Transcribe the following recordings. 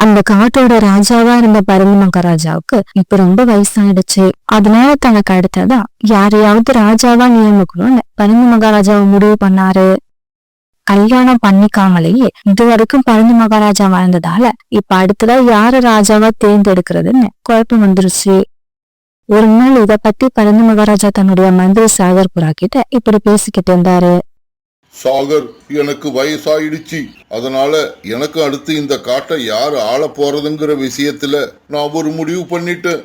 அந்த காட்டோட ராஜாவா இருந்த பருந்து மகாராஜாவுக்கு இப்ப ரொம்ப வயசாயிடுச்சு. அதனால தனக்கு அடுத்ததா யாரையாவது ராஜாவா நியமிக்கணும்னு பருந்து மகாராஜாவை முடிவு பண்ணாரு. கல்யாணம் பண்ணிக்காமலேயே இதுவரைக்கும் பருந்து மகாராஜா வாழ்ந்ததால இப்ப அடுத்ததா யார ராஜாவா தேர்ந்தெடுக்கிறதுன்னு குழப்பம் வந்துருச்சு. ஒரு நாள் இத பத்தி பருந்து மகாராஜா தன்னுடைய மந்திரி சாகர் புறா கிட்ட இப்படி பேசிக்கிட்டு இருந்தாரு. சாகர், எனக்கு வயசாயிடுச்சு. அதனால எனக்கு அடுத்து இந்த காட்டை யாரு ஆள போறதுங்கிற விஷயத்துல நான் ஒரு முடிவு பண்ணிட்டேன்.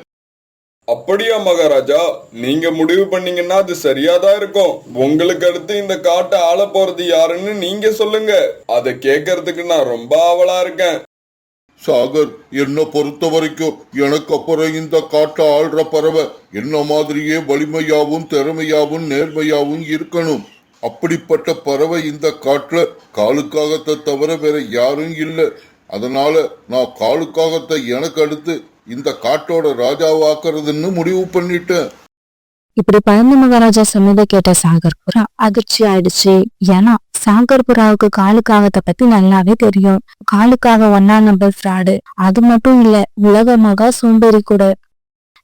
அப்படியா மகாராஜா? நீங்க முடிவு பண்ணீங்கன்னா அது சரியாதான் இருக்கும். உங்களுக்கு அடுத்து இந்த காட்டை ஆள போறது யாருன்னு நீங்க சொல்லுங்க. அதை கேட்கறதுக்கு நான் ரொம்ப ஆவலா இருக்கேன். சாகர், என்ன பொறுத்த வரைக்கும் எனக்கு அப்புறம் இந்த காட்டை ஆள்ற பறவை என்ன மாதிரியே வலிமையாவும் திறமையாவும் நேர்மையாவும் இருக்கணும். அப்படிப்பட்ட பறவை இந்த காட்டுல காலுக்காகத்தை தவிர வேற யாரும் இல்லை. அதனால நான் காலுக்காகத்தை எனக்கு அடுத்து இந்த காட்டோட ராஜாவாக்குறதுன்னு முடிவு பண்ணிட்டேன். இப்படி பருந்து மகாராஜா சொன்னதை கேட்ட சாகர் புறா அதிர்ச்சி ஆயிடுச்சு. ஏன்னா சாகர் புறாவுக்கு காலுக்காகத்தை பத்தி நல்லாவே தெரியும். காலுக்காக 1ஆம் நம்பர் ஃப்ராடு. அது மட்டும் இல்ல, உலக மகா சோம்பேறி கூட.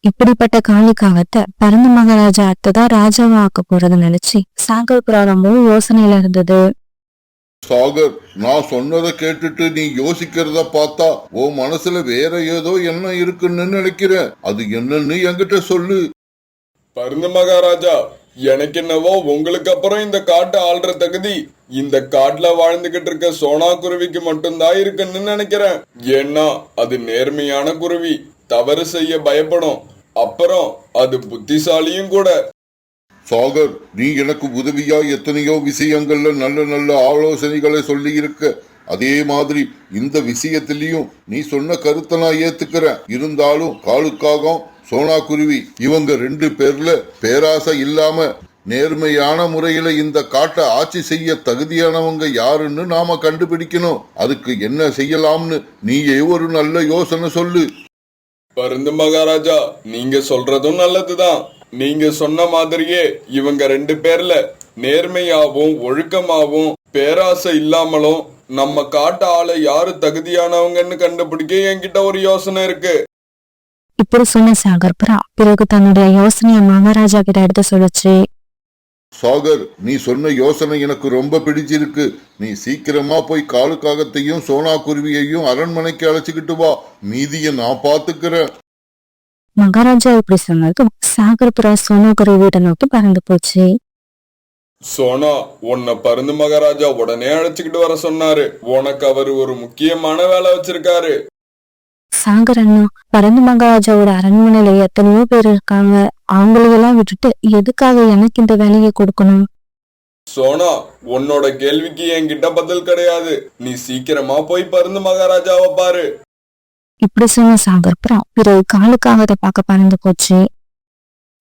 இப்படிப்பட்ட காலுக்காகத்தை பருந்து மகாராஜா அடுத்ததா ராஜாவா ஆக்க போறது நினைச்சு சாகர் புறா ரொம்பவும் யோசனையில இருந்தது. சாகர், நான் சொன்னதை கேட்டுட்டு நீ யோசிக்கிறத பார்த்தா உன் மனசுல வேற ஏதோ என்ன இருக்குன்னு நினைக்கிறேன். அது என்னன்னு என்கிட்ட சொல்லு. பருந்து மகாராஜா, எனக்கு என்னவோ உங்களுக்கு அப்புறம் இந்த காட்டை ஆள்ற தகுதி இந்த காட்டுல வாழ்ந்துகிட்டு இருக்க சோனா குருவிக்கு மட்டும்தான் இருக்குன்னு நினைக்கிறேன். ஏன்னா அது நேர்மையான குருவி, தவறு செய்ய பயப்படும், அப்புறம் அது புத்திசாலியும் கூட. சாகர், நீ எனக்கு உதவியா எத்தனையோ விஷயங்கள்ல நல்ல நல்ல ஆலோசனைகளை சொல்லி இருக்க. அதே மாதிரி இந்த விஷயத்திலையும் நீ சொன்ன கருத்தை நான் ஏத்துக்கிறேன். இருந்தாலும் காலுக்காகம் சோனா குருவி இவங்க 2 பேர்ல பேராசை இல்லாம நேர்மையான முறையில இந்த காட்டை ஆட்சி செய்ய தகுதியானவங்க யாருன்னு நாம கண்டுபிடிக்கணும். அதுக்கு என்ன செய்யலாம்னு நீயே ஒரு நல்ல யோசனை சொல்லு. பருந்து மகாராஜா, நீங்க சொல்றதும் நல்லதுதான். நீங்க சொன்ன மாதிரியே இவங்க 2 பேர்ல நேர்மையாவும் ஒழுக்கமாவும் பேராசை இல்லாமலும் நம்ம காட்டு ஆளை யாரு தகுதியானவங்கன்னு கண்டுபிடிக்க என்கிட்ட ஒரு யோசனை இருக்கு. இப்படி சொன்ன சாகர் புறா பிறகு தன்னுடைய யோசனைய மகாராஜா கிட்ட எடுத்து சொல்லுச்சு. சாகர், நீ சொன்ன யோசனை எனக்கு ரொம்ப பிடிச்சிருக்கு. நீ சீக்கிரமா போய் காலுக்காகத்தையும் சோனா குருவியையும் அரண்மனைக்கு அழைச்சுக்கிட்டு வா. மீதிய நான் பாத்துக்கிறேன். மகாராஜா இப்படி சொன்னதும் சாகர் புறா சோனா குருவி வீட்டை நோக்கி பறந்து போச்சு. சோனா, உன்னை பருந்து மகாராஜா உடனே அழைச்சுக்கிட்டு வர சொன்னாரு. உனக்கு அவரு ஒரு முக்கியமான வேலை வச்சிருக்காரு. சாகர் அண்ணா, பருந்து மகாராஜாவோட அரண்மனையில எத்தனையோ பேர் இருக்காங்க. அவங்களையெல்லாம் விட்டுட்டு எதுக்காக எனக்கு இந்த வேலையை கொடுக்கணும்? சோனா, உன்னோட கேள்விக்கு என்கிட்ட பதில் கிடையாது. நீ சீக்கிரமா போய் பருந்து மகாராஜாவை பாரு. இப்படி சொன்ன சாகர் புறா பிறகு காலுக்காகத்தை பார்க்க பறந்து போச்சு.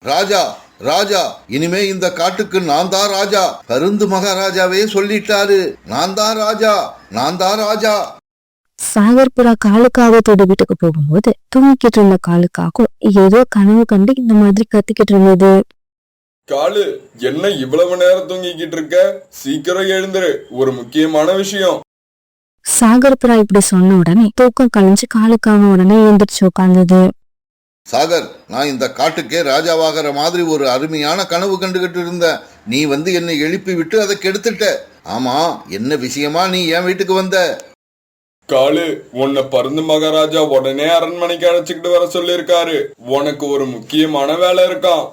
ராஜா, ராஜா, இனிமே இந்த காட்டுக்கு நான் தான் ராஜா. பருந்து மகாராஜாவே சொல்லிட்டாரு, நான் தான் ராஜா, நான் தான் ராஜா. சாகர் புறா காலுக்காகத்தோட வீட்டுக்கு போகும்போது தூங்கிக்கிட்டு இருந்த காலுக்காகவும் ஏதோ கனவு கண்டு இந்த மாதிரி கத்திக்கிட்டு இருந்தது. காலு, என்ன இவ்வளவு நேரம் தூங்கிக்கிட்டு இருக்க? சீக்கிரம் எழுந்துரு, ஒரு முக்கியமான விஷயம். சாகர் புறா இப்படி சொன்ன உடனே தூக்கம் கலைஞ்சு காலுக்காக உடனே எழுந்திரிச்சு உட்கார்ந்தது. சாகர், நான் இந்த காட்டுக்கே ராஜாவாகிற மாதிரி ஒரு அருமையான கனவு கண்டுகிட்டு இருந்தேன். நீ வந்து என்னை எழுப்பி விட்டு அதை கெடுத்துட்ட. ஆமா, என்ன விஷயமா நீ என் வீட்டுக்கு வந்த? காலு, உன்னை பருந்து மகாராஜா உடனே அரண்மனைக்கு அழைச்சிக்கிட்டு வர சொல்லியிருக்காரு. உனக்கு ஒரு முக்கியமான வேலை இருக்கான்.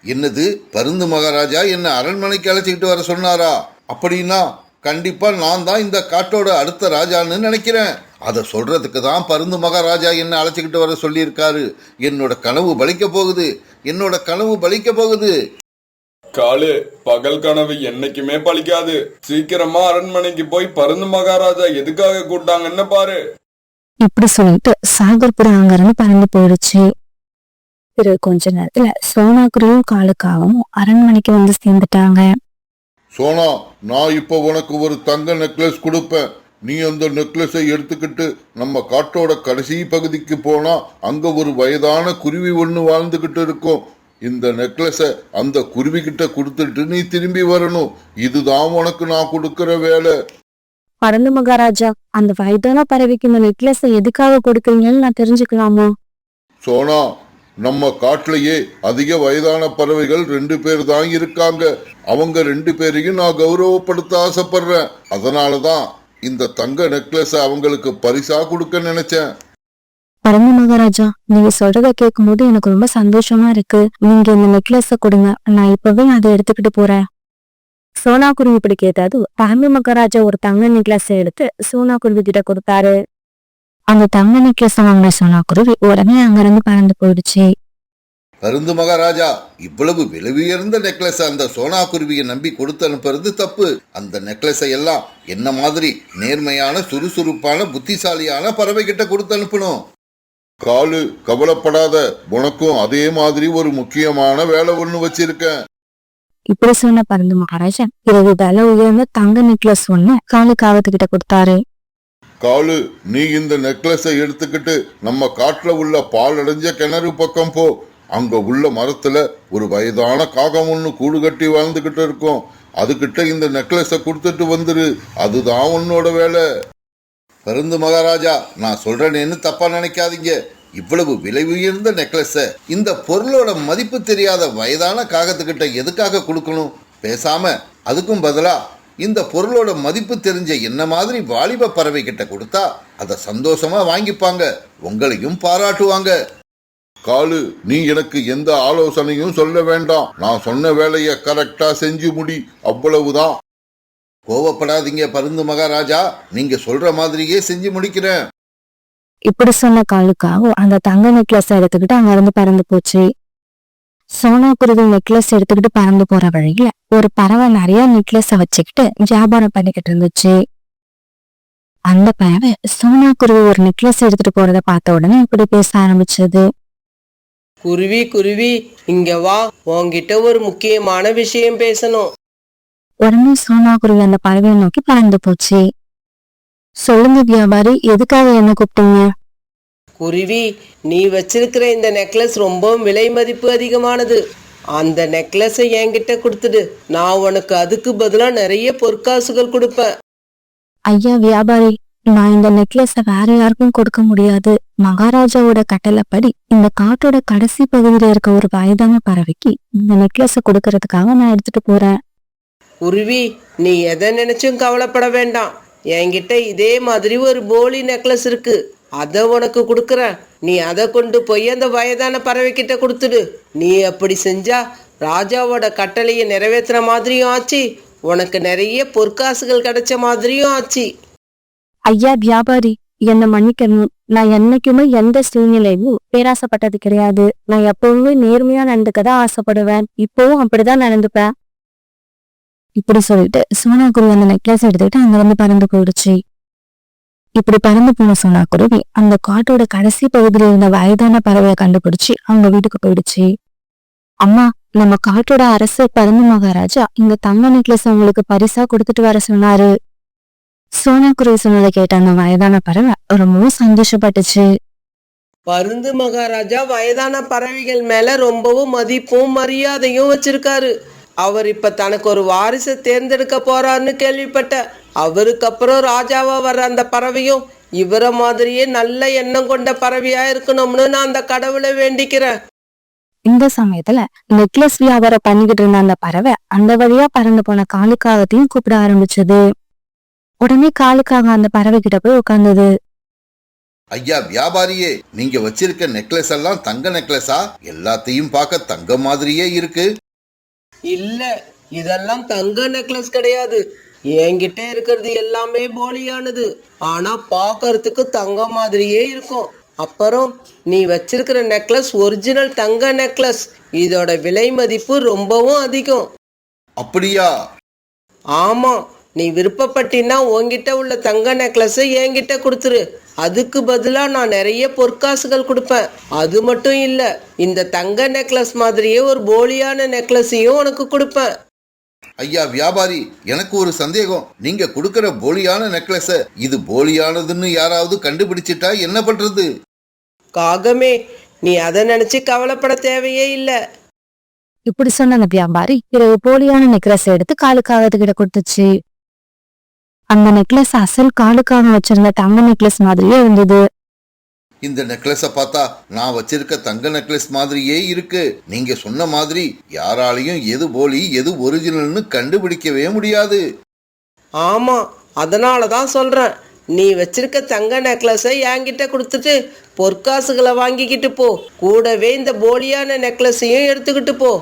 என்னது, பருந்து மகாராஜா என்ன அரண்மனைக்கு அழைச்சிக்கிட்டு வர சொன்னாரா? அப்படின்னா கண்டிப்பா நான் தான் இந்த காட்டோட அடுத்த ராஜான்னு நினைக்கிறேன். அதை சொல்றதுக்கு தான் பருந்து மகாராஜா என்ன அழைச்சிக்கிட்டு வர சொல்லியிருக்காரு. என்னோட கனவு பலிக்க போகுது, என்னோட கனவு பலிக்க போகுது. காலு, பகல் கனவு என்னைக்குமே பலிக்காது. சீக்கிரமா அரண்மனைக்கு போய் பருந்து மகாராஜா எதுக்காக கூட்டாங்கன்னு பாரு. இப்படி சொல்லிட்டு சாகர் புறா அங்கிருந்து பறந்து போயிடுச்சு. பிறகு கொஞ்ச நேரத்துல சோனா குருவியும் காலுக்காகவும் அரண்மனைக்கு வந்து சேர்ந்துட்டாங்க. சோனா, நான் இப்போ உனக்கு ஒரு தங்க நெக்லஸ் கொடுப்பேன். நீ அந்த நெக்லஸை எடுத்துக்கிட்டு நம்ம காட்டோட கடைசி பகுதிக்கு போனா அங்க ஒரு வயதான குருவி ஒண்ணு வாழ்ந்துகிட்டு இருக்கும். இந்த நெக்லஸை அந்த குருவி கிட்ட கொடுத்துட்டு நீ திரும்பி வரணும். இதுதான் உனக்கு நான் கொடுக்கிற வேலை. பரந்து மகாராஜா, அந்த வயதான பறவைக்கு இந்த நெக்லஸ் எதுக்காக கொடுக்குறீங்கன்னு நான் தெரிஞ்சுக்கலாமா? சோனா, நம்ம காட்டுலயே அதிக வயதான பறவைகள் 2 பேர் தான் இருக்காங்க. அவங்க 2 பேரையும் நான் கௌரவப்படுத்த ஆசைப்படுறேன். அதனாலதான் இந்த தங்க நெக்லஸ் அவங்களுக்கு பரிசா கொடுக்க நினைச்சேன். பரந்து மகாராஜா, நீங்க சொல்றத கேட்கும் போது எனக்கு ரொம்ப சந்தோஷமா இருக்கு. நீங்க இந்த நெக்லஸ கொடுங்க, நான் இப்பவே அதை எடுத்துக்கிட்டு போறேன். சோனா குருவி இப்படி கேட்டாது பரந்து மகாராஜா ஒரு தங்க நெக்லஸ் எடுத்து சோனா குருவி கிட்ட கொடுத்தாரு. அந்த தங்க நெக்லஸ் வாங்கின சோனா குருவி உடனே அங்கிருந்து பறந்து போயிடுச்சு. பருந்து மகாராஜா, இவ்வளவு விலை உயர்ந்த நெக்லஸ் அந்த சோனா குருவியை நம்பி கொடுத்து அனுப்புறது தப்பு. அந்த நெக்லஸை எல்லாம் என்ன மாதிரி நேர்மையான சுறுசுறுப்பான புத்திசாலியான பறவை கிட்ட கொடுத்து அனுப்பணும். காலு, கவலைப்படாத, உனக்கும் அதே மாதிரி ஒரு முக்கியமான வேலை ஒண்ணு வச்சிருக்கேன். இப்படி சொன்ன பரந்து மகாராஜா பிறகு விலை உயர்ந்த தங்க நெக்லஸ் ஒண்ணு காலுக்காகத்துக்கிட்ட கொடுத்தாரு. காலு, நீ இந்த நெக்லஸை எடுத்துக்கிட்டு நம்ம காட்டுல உள்ள பால் அடைஞ்ச கிணறு பக்கம் போ. அங்க உள்ள மரத்துல ஒரு வயதான காகம் ஒண்ணு கூடு கட்டி வாழ்ந்துகிட்டு இருக்கும். அதுகிட்ட இந்த நெக்லஸை கொடுத்துட்டு வந்துரு. அதுதான் உன்னோட வேலை. பருந்து மகாராஜா, நான் சொல்றேன்னு தப்பா நினைக்காதீங்க. இவ்வளவு விலை உயர்ந்த நெக்லஸ இந்த பொருளோட மதிப்பு தெரியாத வயதான காகத்துக்கிட்ட எதுக்காக கொடுக்கணும்? பேசாம அதுக்கும் பதிலா இந்த பொருளோட மதிப்பு தெரிஞ்ச என்ன மாதிரி வாலிப பறவை கிட்ட கொடுத்தா அதை சந்தோஷமா வாங்கிப்பாங்க, உங்களையும் பாராட்டுவாங்க. காலு, நீ எனக்கு எந்த ஆலோசனையும் சொல்ல வேண்டாம். நான் சொன்ன வேலையை கரெக்டா செஞ்சு முடி, அவ்வளவுதான். கோவப்படாதீங்க பருந்து மகாராஜா, நீங்க சொல்ற மாதிரியே செஞ்சு முடிக்கிறேன். இப்படி சொன்ன காலுக்காக அந்த தங்க நெக்லஸ் எடுத்துக்கிட்டு அங்க இருந்து பறந்து போச்சு. சோனா குருவி நெக்லஸ் எடுத்துக்கிட்டு பறந்து போற வழியில ஒரு பறவை நிறைய நெக்லஸ வச்சுக்கிட்டு வியாபாரம் பண்ணிக்கிட்டு இருந்துச்சு. அந்த பறவை சோனா குருவி ஒரு நெக்லஸ் எடுத்துட்டு போறத பார்த்த உடனே இப்படி பேச ஆரம்பிச்சது. குருவி குருவி, இங்க வா, உன்கிட்ட ஒரு முக்கியமான விஷயம் பேசணும். உடனே சோனா குருவி அந்த பறவையை நோக்கி பறந்து போச்சு. சொல்லுங்க வியாபாரி, எதுக்காக என்ன கூப்பிட்டீங்க? குருவி, நீ வச்சிருக்கிற இந்த நெக்லஸ் ரொம்ப விலை மதிப்பு அதிகமானது. அந்த நெக்லஸை என்கிட்ட கொடுத்துடு, நான் உனக்கு அதுக்கு பதிலா நிறைய பொற்காசுகள் கொடுப்பேன். ஐயா வியாபாரி, நான் இந்த நெக்லஸ வேற யாருக்கும் கொடுக்க முடியாது. மகாராஜாவோட கட்டளைப்படி இந்த காட்டோட கடைசி பகுதியில இருக்க ஒரு வயதான பறவைக்கு இந்த நெக்லஸ கொடுக்கறதுக்காக நான் எடுத்துட்டு போறேன். குருவி, நீ எதை நினைச்சும் கவலைப்பட வேண்டாம். என்கிட்ட இதே மாதிரி ஒரு போலி நெக்லஸ் இருக்கு, அதை உனக்கு கொடுக்குறேன். நீ அதை கொண்டு போய் அந்த வயதான பறவை கிட்ட கொடுத்துடு. நீ அப்படி செஞ்சா ராஜாவோட கட்டளையை நிறைவேற்றுற மாதிரியும் ஆச்சு, உனக்கு நிறைய பொற்காசுகள் கிடைச்ச மாதிரியும் ஆச்சு. ஐயா வியாபாரி, என்ன மன்னிக்கணும். நான் என்னைக்குமே எந்த சூழ்நிலையும் பேராசப்பட்டது கிடையாது. நான் எப்பவுமே நேர்மையா நடந்துக்கதான் ஆசைப்படுவேன். இப்பவும் அப்படிதான் நடந்துப்பேன். இப்படி சொல்லிட்டு சோனா குருவி அந்த நெக்லஸ் எடுத்துக்கிட்டு அங்க வந்து பறந்து போயிடுச்சு. இப்படி பறந்து போன சோனா குருவி அந்த காட்டோட கடைசி பகுதியில இருந்த வயதான பறவையை கண்டுபிடிச்சு அவங்க வீட்டுக்கு போயிடுச்சு. அம்மா, நம்ம காட்டோட அரசர் பரந்து மகாராஜா இந்த தங்க நெக்லஸ் உங்களுக்கு பரிசா கொடுத்துட்டு வர சொன்னாரு. சோனா குருவி சொன்னதை கேட்ட அந்த வயதான பறவை ரொம்பவும் சந்தோஷப்பட்டுச்சு. பருந்து மகாராஜா வயதான பறவைகள் மேல ரொம்பவும் மதிப்பும் மரியாதையும் வச்சிருக்காரு. அவர் இப்ப தனக்கு ஒரு வாரிசை தேர்ந்தெடுக்க போறாருன்னு கேள்விப்பட்ட. அவருக்கு அப்புறம் ராஜாவா வர்ற அந்த பறவையும் இவரை மாதிரியே நல்ல எண்ணம் கொண்ட பறவையா இருக்கணும்னு நான் அந்த கடவுளை வேண்டிக்கிறேன். இந்த சமயத்துல நெக்லஸ் வியாபாரம் பண்ணிக்கிட்டு இருந்த அந்த பறவை அந்த வழியா பறந்து போன காலுக்காகத்தையும் கூப்பிட ஆரம்பிச்சது. உடனே காலுக்காக அந்த பறவை கிட்ட போய் உட்கார்ந்தது. ஐயா வியாபாரியே, நீங்க வச்சிருக்க நெக்லஸ் எல்லாம் தங்க நெக்லஸா? எல்லாத்தையும் பார்க்க தங்க மாதிரியே இருக்கு. இல்ல, இதெல்லாம் தங்க நெக்லஸ் கிடையாது. என்கிட்ட இருக்கிறது எல்லாமே போலியானது, ஆனா பாக்கறதுக்கு தங்க மாதிரியே இருக்கும். அப்புறம் நீ வச்சிருக்கிற நெக்லஸ் ஒரிஜினல் தங்க நெக்லஸ். இதோட விலை மதிப்பு ரொம்பவும் அதிகம். அப்படியா? ஆமா, நீ விருப்பப்பட்டினா உன்கிட்ட உள்ள தங்க நெக்லஸை என்கிட்ட கொடுத்துரு. அதுக்கு பதிலா நான் நிறைய பொற்காசுகள் கொடுப்பேன். அது மட்டும் இல்ல, இந்த தங்க நெக்லஸ் மாதிரியே ஒரு போலியான நெக்லஸையும் உனக்கு கொடுப்பேன். ஐயா வியாபாரி, எனக்கு ஒரு சந்தேகம். நீங்க கொடுக்கிற போலியான நெக்லஸ இது போலியானதுன்னு யாராவது கண்டுபிடிச்சிட்டா என்ன பண்றது? காகமே, நீ அதை நினைச்சு கவலைப்பட தேவையே இல்ல. இப்படி சொன்ன அந்த வியாபாரி பிறகு போலியான நெக்லஸ் எடுத்து காலுக்காகத்துக்கிட்ட கொடுத்துச்சு. அந்த நெக்லஸ் அசல் காலுக்காக வச்சிருந்த தங்க நெக்லஸ் மாதிரியே இருந்தது. இந்த நெக்லஸ பார்த்தா நான் வச்சிருக்க தங்க நெக்லஸ் மாதிரியே இருக்கு. நீங்க சொன்ன மாதிரி யாராலையும் எது போலி எது ஒரிஜினல்னு கண்டுபிடிக்கவே முடியாது. ஆமா, அதனால தான் சொல்றேன், நீ வச்சிருக்க தங்க நெக்லஸை என்கிட்ட கொடுத்துட்டு பொற்காசுகளை வாங்கிக்கிட்டு போ. கூடவே இந்த போலியான நெக்லஸையும் எடுத்துக்கிட்டு போ.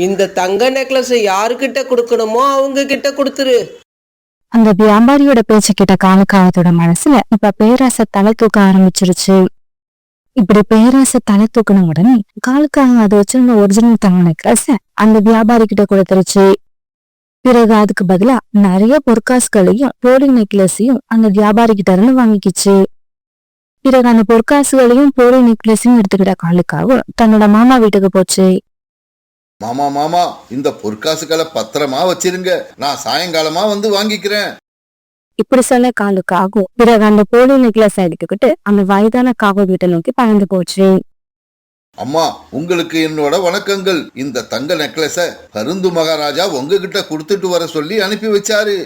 இந்த தங்க நெக்லஸை யாருக்கிட்ட கொடுக்கணுமோ அவங்க கிட்ட கொடுத்துரு. அந்த வியாபாரியோட பேச்ச கேட்ட காலுக்காகத்தோட மனசுல இப்ப பேராசை தலை தூக்க ஆரம்பிச்சிருச்சு. இப்படி பேராசை தலை தூக்கின உடனே காலுக்காக அதை வச்சிருந்த ஒரிஜினல் தங்க நெக்லஸ அந்த வியாபாரி கிட்ட கொடுத்துருச்சு. பிறகு அதுக்கு பதிலா நிறைய பொற்காசுகளையும் போலி நெக்லஸையும் அந்த வியாபாரி கிட்ட இருந்து வாங்கிக்கிச்சு. பிறகு அந்த பொற்காசுகளையும் போலி நெக்லஸையும் எடுத்துக்கிட்ட காலுக்காகவும் தன்னோட மாமா வீட்டுக்கு போச்சு. மாமா மாமா, இந்த பொற்காசுகளை பத்திரமா வச்சிருங்க, நான் சாயங்காலமா வந்து வாங்கிக்கிறேன். இப்படி சொல்ல காலுக்காகும் பிறகு அந்த போலி நெக்லஸ் எடுத்துக்கிட்டு அந்த வயதான காகு வீட்டை நோக்கி பறந்து போச்சு. அம்மா, உங்களுக்கு என்னோட வணக்கங்கள். இந்த தங்க நெக்லஸ பருந்து மகாராஜா உங்ககிட்ட கொடுத்துட்டு வர சொல்லி அனுப்பி வச்சாரு.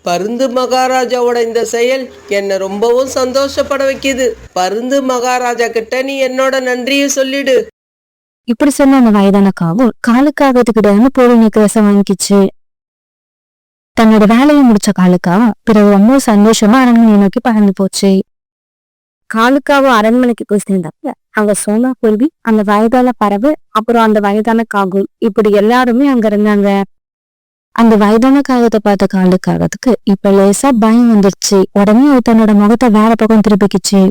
பருந்து மகாராஜாவோட இந்த செயல் என்னை ரொம்பவும் சந்தோஷப்பட வைக்குது. பருந்து மகாராஜா கிட்ட நீ என்னோட நன்றியை சொல்லிடு. இப்படி சொன்ன அந்த வயதான காவும் காலுக்காகத்துக்கிட்ட இருந்து போலி நெக்லஸ வாங்கிச்சு. தன்னோட வேலையை முடிச்ச காலுக்காவும் பிறகு ரொம்ப சந்தோஷமா அரண்மனையை நோக்கி பறந்து போச்சு. காலுக்காவும் அரண்மனைக்கு போய் சேர்ந்தப்ப அங்க சோனா குருவி, அந்த வயதான பறவை, அப்புறம் அந்த வயதான காகும் இப்படி எல்லாருமே அங்க இருந்தாங்க. அந்த வயதான காகத்தை பார்த்த காலுக்காகத்துக்கு இப்ப லேசா பயம் வந்துருச்சு. உடனே தன்னோட முகத்தை வேற பக்கம் திருப்பிக்குச்சு.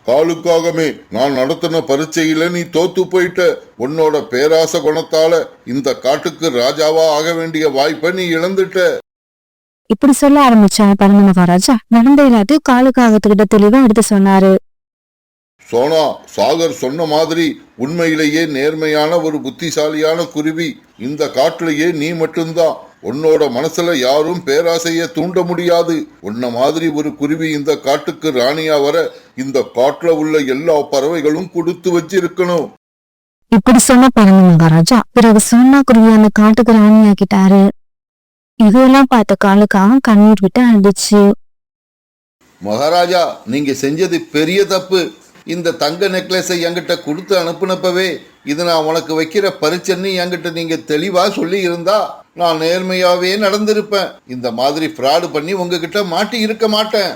காலுக்காகமே, நான் நடத்தின பரீட்சையில நீ தோத்து போயிட்ட. உன்னோட பேராச குணத்தால இந்த காட்டுக்கு ராஜாவா ஆக வேண்டிய வாய்ப்பை நீ இழந்துட்ட. இப்படி சொல்ல ஆரம்பிச்ச பரந்த மகாராஜா நடந்த எல்லாத்தையும் காலுக்காகத்துக்கிட்ட தெளிவா எடுத்து சொன்னாரு. சோனா, சாகர் சொன்ன மாதிரி உண்மையிலேயே நேர்மையான ஒரு புத்திசாலியான குருவி இந்த காட்டிலேயே நீ மட்டும்தான். உன்னோட மனசுல யாரும் பேராசைய தூண்ட முடியாது. உன்ன மாதிரி ஒரு குருவி இந்த காட்டுக்கு ராணியா வர இந்த காட்டுல உள்ள எல்லா பறவைகளும் கொடுத்து வச்சிருக்கணும். இப்படி சொன்ன பரந்த மகாராஜா பிறகு சோனா குருவி அந்த காட்டுக்கு ராணியாக்கிட்டாரு. இதெல்லாம் பார்த்த காலுக்காக கண்ணீர் விட்டு அழுதுச்சு. மகாராஜா, நீங்க செஞ்சது பெரிய தப்பு. இந்த தங்க நெக்லஸை என்கிட்ட கொடுத்து அனுப்புனப்பவே இது நான் உனக்கு வைக்கிற பரிச்சன்னு என்கிட்ட நீங்க தெளிவா சொல்லி இருந்தா நான் நேர்மையாவே நடந்திருப்பேன். இந்த மாதிரி ஃப்ராடு பண்ணி உங்ககிட்ட மாட்டி இருக்க மாட்டேன்.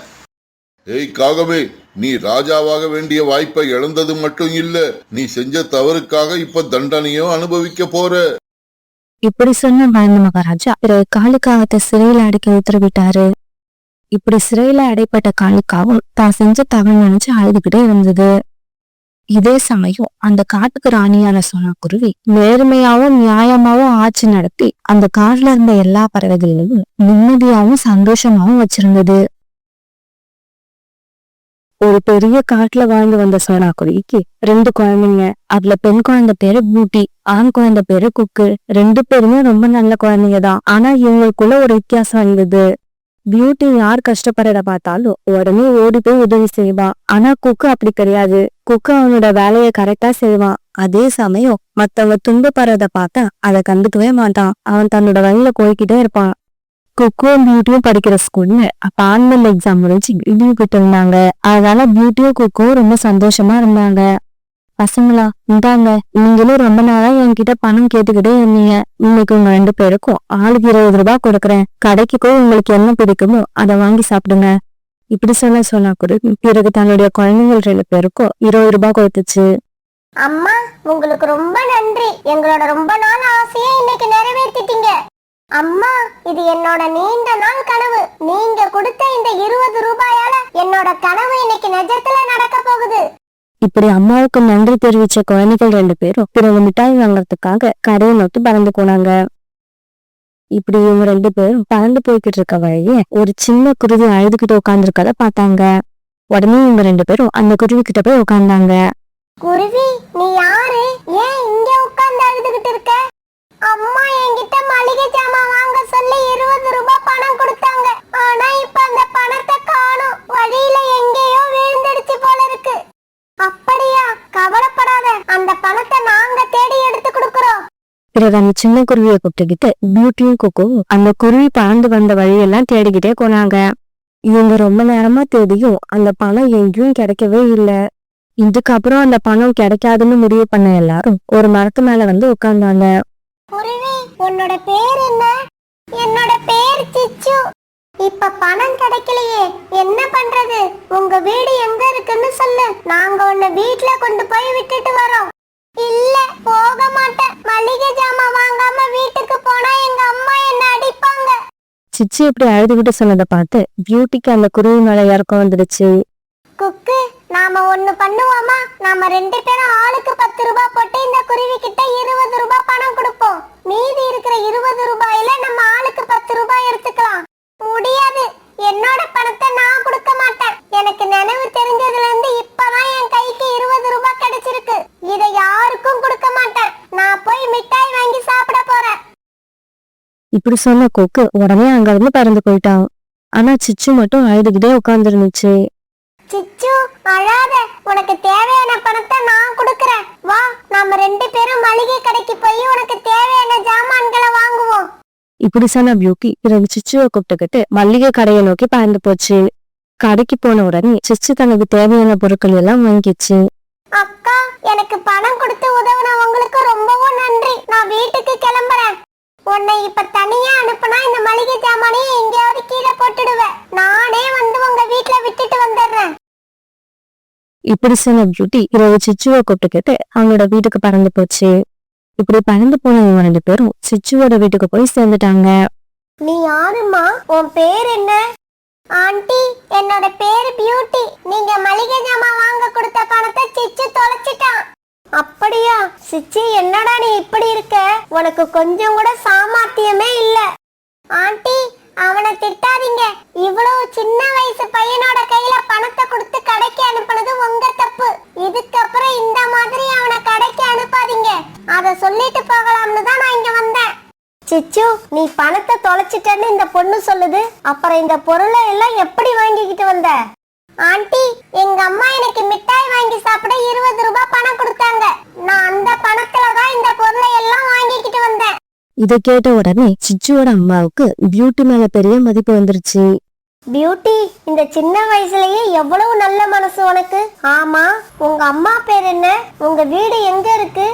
ஏய் காகமே, நீ ராஜாவாக வேண்டிய வாய்ப்பை இழந்தது மட்டும் இல்ல, நீ செஞ்ச தவறுக்காக இப்ப தண்டனையும் அனுபவிக்க போற. இப்படி சொன்ன பயந்த மகாராஜா பிறகு காலுக்காகத்தை சிறையில அடைக்க உத்தரவிட்டாரு. இப்படி சிறையில அடைப்பட்ட காலுக்காவும் தான் செஞ்ச தவறு நினைச்சு அழுதுகிட்டே இருந்தது. இதே சமயம் அந்த காட்டுக்கு ராணியான சோனா குருவி நேர்மையாவும் நியாயமாவும் ஆட்சி நடத்தி அந்த காட்டுல இருந்த எல்லா பறவைகளையும் நிம்மதியாவும் சந்தோஷமாவும் வச்சிருந்தது. ஒரு பெரிய காட்டுல வாழ்ந்து வந்த சோனா குருவிக்கு 2 குழந்தைங்க. அதுல பெண் குழந்தை பேரு பியூட்டி, ஆண் குழந்தை பேரு குக்கு. 2 பேருமே ரொம்ப நல்ல குழந்தைங்க தான். ஆனா இவங்களுக்குள்ள ஒரு வித்தியாசம் இருந்தது. பியூட்டி யார் கஷ்டப்படுறத பார்த்தாலும் உடனே ஓடி போய் உதவி செய்வான். ஆனா குக்கு அப்படி கிடையாது. குக்கு அவனோட வேலையை கரெக்டா செய்வான். அதே சமயம் மத்தவங்க துன்பப்படுறத பார்த்தா அதை கண்டுக்கவே மாட்டான். அவன் தன்னோட வழியில போய்கிட்டே இருப்பான். குக்கும் பியூட்டியும் படிக்கிற ஸ்கூல்ல அப்ப ஆனுவல் எக்ஸாம் முடிஞ்சு லீவ் விட்டு இருந்தாங்க. அதனால பியூட்டியும் குக்கும் ரொம்ப சந்தோஷமா இருந்தாங்க. பசங்களா, இந்தாங்க, நீங்களும் ரொம்ப நாளா என்கிட்ட பணம் கேட்டுக்கிட்டே இருந்தீங்க. இன்னைக்கு உங்க 2 பேருக்கும் ஆளுக்கு 20 ரூபாய் கொடுக்குறேன். கடைக்கு போய் உங்களுக்கு என்ன பிடிக்குமோ அதை வாங்கி சாப்பிடுங்க. இப்படி சொன்னா கூட பிறகு தன்னுடைய குழந்தைகள் 2 பேருக்கும் 20 ரூபாய் கொடுத்துச்சு. அம்மா, உங்களுக்கு ரொம்ப நன்றி. எங்களோட ரொம்ப நாள் ஆசையை இன்னைக்கு நிறைவேற்றிட்டீங்க. அம்மா, இது என்னோட நீண்ட நாள் கனவு. நீங்க கொடுத்த இந்த 20 ரூபாயால என்னோட கனவு இன்னைக்கு நிஜத்துல நடக்க போகுது. இப்படி அம்மாவுக்கு நன்றி தெரிவிச்ச குழந்தைகள் 2 பேரும் பிறகு மிட்டாய் வாங்கறதுக்காக கரையை நோக்கி பறந்து போனாங்க. இப்படி இவங்க 2 பேரும் பறந்து போய்கிட்டு இருக்க வழியே ஒரு சின்ன குருவி அழுதுகிட்டு உட்கார்ந்துருக்கத பார்த்தாங்க. உடனே இவங்க 2 பேரும் அந்த குருவி கிட்ட போய் உட்கார்ந்தாங்க. குருவி, நீ யாரு? ஏன் இங்க உட்கார்ந்து அழுதுகிட்டு இருக்க? அம்மா என்கிட்ட மளிகை ஜாமான் வாங்க சொல்லி 20 ரூபாய் பணம் கொடுத்தாங்க. ஆனா இப்ப அந்த பணத்தை காணோம். வழியில எங்கேயோ விழுந்துடுச்சு போல இருக்கு. அப்படியா? கவலைப்படாத, அந்த பணத்தை நாங்க தேடி எடுத்து கொடுக்கிறோம். பிறகு அந்த சின்ன குருவியை கூப்பிட்டுக்கிட்டு பியூட்டியும் கொக்கும் அந்த குருவி பறந்து வந்த வழியெல்லாம் தேடிக்கிட்டே போனாங்க. இவங்க ரொம்ப நேரமா தேடியும் அந்த பணம் எங்கேயும் கிடைக்கவே இல்லை. இதுக்கப்புறம் அந்த பணம் கிடைக்காதுன்னு முடிவு பண்ண எல்லாரும் ஒரு மரத்து மேல வந்து உட்கார்ந்தாங்க. குருவி, உன்னோட பேர் என்ன? என்னோட பேர் சிச்சு. இப்ப பணம் கிடைக்கலையே, என்ன பண்றது? உங்க வீடு எங்க இருக்குன்னு சொல்லு, நாங்க உன்னை வீட்ல கொண்டு போய் விட்டுட்டு வரோம். இல்ல, போக மாட்டேன். மளிகை ஜாமான் வாங்காம வீட்டுக்கு போனா எங்க அம்மா என்ன அடிப்பாங்க. சிச்சு இப்படி அழுதுகிட்டு சொன்னதை பார்த்து பியூட்டிக்கு அந்த குருவி மேல இறக்கம் வந்துடுச்சு. குக்கு, நாம ஒண்ணு பண்ணுவோமா? நாம 2 பேரும் ஆளுக்கு 10 ரூபாய் போட்டு இந்த குருவி கிட்ட 20 ரூபாய் பணம் கொடுப்போம். மீதி இருக்கிற 20 ரூபாயில நம்ம ஆளுக்கு 10 ரூபாய் எடுத்துக்கலாம். முடியாது, என்னோட பணத்தை நான் கொடுக்க மாட்டேன். எனக்கு நினைவு தெரிஞ்சதுல இருந்து இப்பதான் என் கைக்கு 20 ரூபாய் கிடைச்சிருக்கு. இதை யாருக்கும் கொடுக்க மாட்டேன். நான் போய் மிட்டாய் வாங்கி சாப்பிட போறேன். இப்படி சொன்ன கொக்கு உடனே அங்க இருந்து பறந்து போயிட்டான். ஆனா சிச்சு மட்டும் அழுதுகிட்டே உட்கார்ந்துருந்துச்சு. சிச்சு, அழாத. உனக்கு தேவையான பணத்தை நான் கொடுக்கறேன். வா, நாம 2 பேரும் மளிகை கடைக்கு போய் உனக்கு தேவையான ஜாமான்களை வாங்குவோம். இப்படி சொன்ன பியூட்டி பிறகு சிச்சுவை கூப்பிட்டுக்கிட்டு மல்லிகை கடையை நோக்கி பறந்து போச்சு. கடைக்கு போன உடனே சிச்சு தனக்கு தேவையான பொருட்கள் எல்லாம் வாங்கிச்சு. அக்கா, எனக்கு பணம் கொடுத்து உதவுனவங்களுக்கு ரொம்பவும் நன்றி. நான் வீட்டுக்கு கிளம்புறேன். உன்னை இப்ப தனியா அனுப்புனா இந்த மளிகை ஜாமானையும் எங்கேயாவது கீழே போட்டுடுவேன். நானே வந்து உங்க வீட்டுல விட்டுட்டு வந்துடுறேன். இப்படி சொன்ன பியூட்டி பிறகு சிச்சுவை கூப்பிட்டுக்கிட்டு அவங்களோட வீட்டுக்கு பறந்து போச்சு. இப்படி பறந்து போன இவங்க 2 பேரும் சிச்சுவோட வீட்டுக்கு போய் சேர்ந்துட்டாங்க. நீ யாருமா? உன் பேர் என்ன? ஆண்டி, என்னோட பேரு பியூட்டி. நீங்க மளிகை ஜாமான் வாங்க கொடுத்த பணத்தை சிச்சு தொலைச்சிட்டான். அப்படியா? சிச்சு, என்னடா நீ இப்படி இருக்க? உனக்கு கொஞ்சம் கூட சாமர்த்தியமே இல்ல. ஆண்டி, அவனை திட்டாதீங்க. இவ்வளவு சின்ன வயசு பையனோட கையில பணத்தை கொடுத்து கடைக்கு அனுப்புனது உங்க தப்பு. இதுக்கப்புறம் இந்த மாதிரி அவனை கடைக்கு அனுப்பாதீங்க. அத சொல்லிட்டு போகலாம்னு தான் நான் இங்க வந்தேன். சிச்சு, நீ பணத்தை தொலைச்சிட்டேன்னு இந்த பொண்ணு சொல்லுது. அப்புறம் இந்த பொருளை எல்லாம் எப்படி வாங்கிக்கிட்டு வந்த? ஆண்டி, எங்க அம்மா எனக்கு மிட்டாய் வாங்கி சாப்பிட 20 ரூபாய் பணம் கொடுத்தாங்க. நான் அந்த பணத்துல தான் இந்த பொருளை எல்லாம் வாங்கிக்கிட்டு வந்தேன். இதை கேட்ட உடனே சிச்சுவோட அம்மாவுக்கு பியூட்டி மேல பெரிய மதிப்பு வந்துருச்சு. பியூட்டி, இந்த சின்ன வயசுலயே எவ்வளவு நல்ல மனசு உனக்கு. ஆமா, உங்க அம்மா பேர் என்ன? உங்க வீடு எங்க இருக்கு?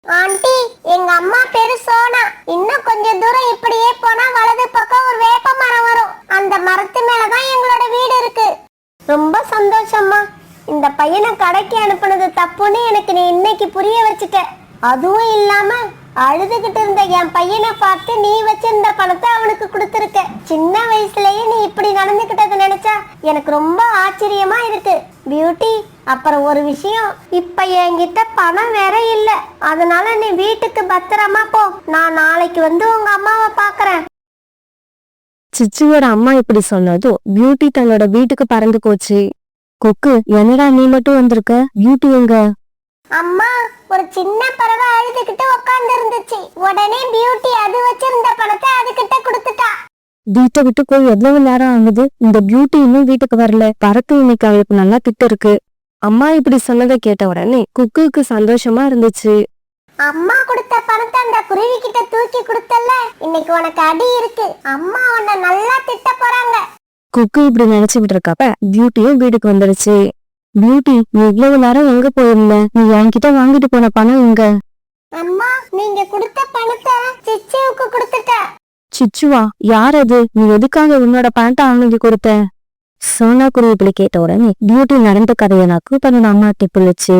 ஆண்டி, எங்க அம்மா பேரு சோனா. இன்னும் கொஞ்சம் தூரம் இப்படியே போனா வலது பக்கம் ஒரு வேப்ப மரம் வரும். அந்த மரத்து மேலதான் எங்களோட வீடு இருக்கு. ரொம்ப சந்தோஷம்மா. இந்த பையனை கடைக்கு அனுப்புனது தப்புன்னு எனக்கு நீ இன்னைக்கு புரிய வச்சுட்ட. அதுவும் இல்லாம அழுதுகிட்டு இருந்த என் பையனை பார்த்து நீ வச்சிருந்த பணத்தை அவனுக்கு கொடுத்துருக்க. சின்ன வயசுலயே நீ இப்படி நடந்துகிட்டது நினைச்சா எனக்கு ரொம்ப ஆச்சரியமா இருக்கு பியூட்டி. அப்புறம் ஒரு விஷயம், இப்ப என்கிட்ட பணம் வேற இல்ல. அதனால நீ வீட்டுக்கு பத்திரமா போ. நான் நாளைக்கு வந்து உங்க அம்மாவை பாக்குறேன். சிச்சுவோட அம்மா இப்படி சொன்னதும் பியூட்டி தன்னோட வீட்டுக்கு பறந்து போச்சு. கொக்கு, என்னடா நீ மட்டும் வந்திருக்க? பியூட்டி எங்க? அம்மா, ஒரு சின்ன பறவை அழுதுகிட்டு உட்கார்ந்து இருந்துச்சு. உடனே பியூட்டி அது வச்சிருந்த பணத்தை அதுகிட்ட கொடுத்துட்டா. வீட்டை விட்டு போய் எவ்வளவு நேரம் ஆகுது? இந்த பியூட்டி இன்னும் வீட்டுக்கு வரல. பறக்கு இன்னைக்கு அவளுக்கு நல்லா திட்டு இருக்கு. அம்மா இப்படி சொன்னதை கேட்ட உடனே குக்குக்கு சந்தோஷமா இருந்துச்சு. அம்மா கொடுத்த பணத்தை அந்த குருவி கிட்ட தூக்கி கொடுத்தல்ல, இன்னைக்கு உனக்கு அடி இருக்கு. அம்மா உன்னை நல்லா திட்ட போறாங்க. குக்கு இப்படி நினைச்சுக்கிட்டு இருக்கப்ப பியூட்டியும் வீட்டுக்கு வந்துடுச்சு. பியூட்டி, நீ இவ்வளவு நேரம் எங்க போயிருந்த? நீ என்கிட்ட வாங்கிட்டு போன பணம் எங்க? அம்மா, நீங்க கொடுத்த பணத்தை சிச்சுவுக்கு கொடுத்துட்ட. சிச்சுவா? யார் அது? நீ எதுக்காக உன்னோட பணத்தை அவனுக்கு கொடுத்த? சோனா குருவி இப்படி கேட்ட உடனே பியூட்டி நடந்த கதையனாக்கு தன்னோட அம்மா திப்புளுச்சு.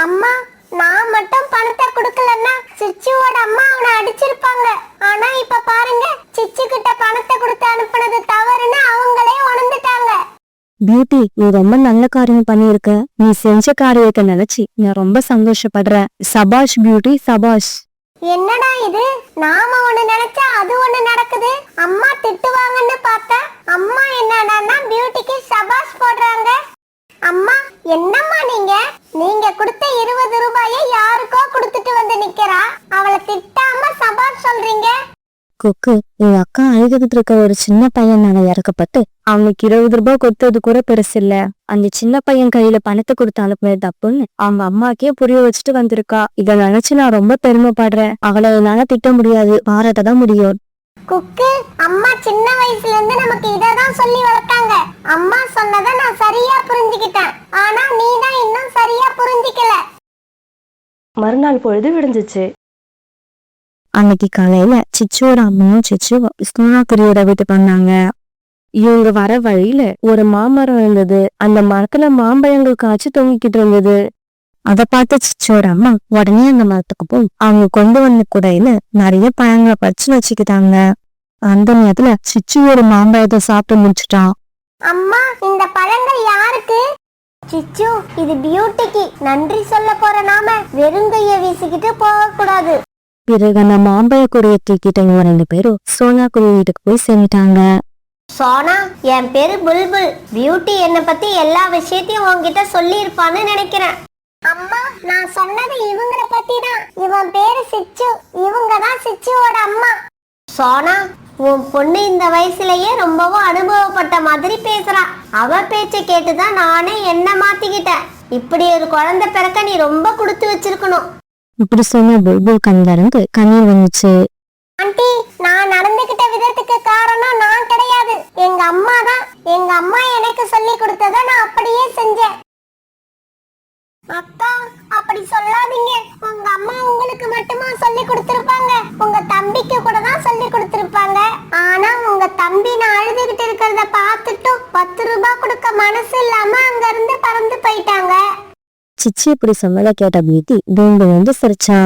அம்மா, நான் மட்டும் பணத்தை கொடுக்கலன்னா சிச்சுவோட அம்மா அவனை அடிச்சிருப்பாங்க. ஆனா இப்ப பாருங்க, சிச்சு கிட்ட பணத்தை கொடுத்து அனுப்புனது தவறுன்னு அவங்களே உணர்ந்துட்டாங்க. பியூட்டி, நீ ரொம்ப நல்ல காரியம் பண்ணிருக்க. நீ செஞ்ச காரியத்தை நினைச்சு நான் ரொம்ப சந்தோஷப்படுறேன். சபாஷ் பியூட்டி, சபாஷ். என்னடா இது, நாம ஒண்ணு நினைச்சா அது ஒண்ணு நடக்குது. அம்மா திட்டுவாங்கன்னு பார்த்தா அம்மா என்னடான்னா பியூட்டிக்கு சபாஷ் போடுறாங்க. அம்மா, என்னம்மா நீங்க கொடுத்த 20 ரூபாயை யாருக்கோ கொடுத்துட்டு வந்து நிக்கிறா. அவளை திட்டாம சபாஷ் சொல்றீங்க. கொக்கு, எங்க அக்கா அழுதுகிட்டு இருக்க ஒரு சின்ன பையன் நாங்க இறக்கப்பட்டு அவனுக்கு 20 ரூபாய் கொடுத்தது கூட பெருசு இல்ல. அந்த சின்ன பையன் கையில பணத்தை கொடுத்து அனுப்புனது தப்புன்னு அவங்க அம்மாக்கே புரிய வச்சுட்டு வந்திருக்கா. இத நினைச்சு நான் ரொம்ப பெருமைப்படுறேன். அவளை என்னால திட்ட முடியாது, பாராட்டதான் முடியும். குக்கு, அம்மா சின்ன வயசுல இருந்து நமக்கு இததான் சொல்லி வளர்த்தாங்க. அம்மா சொன்னதை நான் சரியா புரிஞ்சுக்கிட்டேன். ஆனா நீ தான் இன்னும் சரியா புரிஞ்சுக்கல. மறுநாள் பொழுது விடிஞ்சிச்சு. அன்னைக்கு காலையில சிச்சுவோட அம்மாவும் சிச்சுவும் சோனாக்குருவியோட வீட்டுக்கு வந்தாங்க. இவங்க வர வழியில ஒரு மாமரம் இருந்தது. அந்த மரத்துல மாம்பழங்கள் காய்ச்சி தொங்கிக்கிட்டு இருந்தது. அத பார்த்த சிச்சுவோட அம்மா உடனே அந்த மரத்துக்கு போய் அவங்க கொண்டு வந்த குடையில நிறைய பழங்களை பறிச்சு வச்சுக்கிட்டாங்க. அந்த நேரத்துல சிச்சு ஒரு மாம்பழத்தை சாப்பிட்டு முடிச்சுட்டான். அம்மா, இந்த பழங்கள் யாருக்கு? சிச்சு, இது பியூட்டிக்கு. நன்றி சொல்ல போற நாம வெறுங்கைய வீசிக்கிட்டு போக கூடாது. பிறகு அந்த மாம்பழ குடையை தூக்கிட்டு இவங்க 2 பேரும் சோனாக்குருவி வீட்டுக்கு போய் சேர்ந்துட்டாங்க. சோனா, என் பேரு புல்புல். பியூட்டி என்னை பத்தி எல்லா விஷயத்தையும் உன்கிட்ட சொல்லி இருப்பான்னு நினைக்கிறேன். அம்மா, நான் சொன்னது இவங்கள பத்தி தான். இவன் பேரு சிச்சு. இவங்க தான் சிச்சுவோட அம்மா. சோனா, உன் பொண்ணு இந்த வயசுலயே ரொம்பவும் அனுபவப்பட்ட மாதிரி பேசுறா. அவ பேச்சை கேட்டுதான் நானே என்ன மாத்திக்கிட்டேன். இப்படி ஒரு குழந்தை பிறக்க நீ ரொம்ப கொடுத்து வச்சிருக்கணும். இப்படி சொன்ன புல்புல் கண்ணிலிருந்து கண்ணீர் வந்துச்சு. ஆண்டி, நான் நடந்துகிட்ட விதத்துக்கு காரணம் நான் கிடையாது, எங்க அம்மா தான். எங்க அம்மா எனக்கு சொல்லி கொடுத்ததை நான் அப்படியே செஞ்சேன். அக்கா, அப்படி சொல்லாதீங்க. உங்க அம்மா உங்களுக்கு மட்டுமா சொல்லி கொடுத்திருப்பாங்க? உங்க தம்பிக்கு கூட தான் சொல்லி கொடுத்திருப்பாங்க. ஆனா உங்க தம்பி நான் அழுதுகிட்டு இருக்கிறத பார்த்துட்டு 10 ரூபாய் கொடுக்க மனசு இல்லாம அங்க இருந்து பறந்து போயிட்டாங்க. சிச்சி இப்படி சொன்னதை கேட்ட பியூட்டி பூண்டு வந்து சிரிச்சா.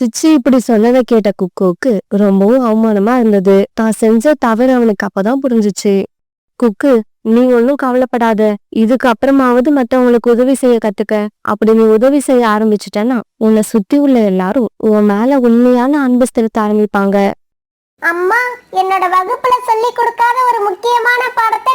சிச்சி இப்படி சொன்னதை கேட்ட குக்குவுக்கு ரொம்பவும் அவமானமா இருந்தது. தான் செஞ்ச தவறு அவனுக்கு அப்பதான் புரிஞ்சுச்சு. குக்கு, நீ ஒன்னும் கவலைப்படாத. இதுக்கு அப்புறமாவது மத்தவங்களுக்கு உதவி செய்ய கத்துக்க. அப்படி நீ உதவி செய்ய ஆரம்பிச்சுட்டேன்னா உன்னை சுத்தி உள்ள எல்லாரும் உன் மேல உண்மையான அன்பு செலுத்த ஆரம்பிப்பாங்க. அம்மா, என்னோட வகுப்புல சொல்லி கொடுக்காத ஒரு முக்கியமான பாடத்தை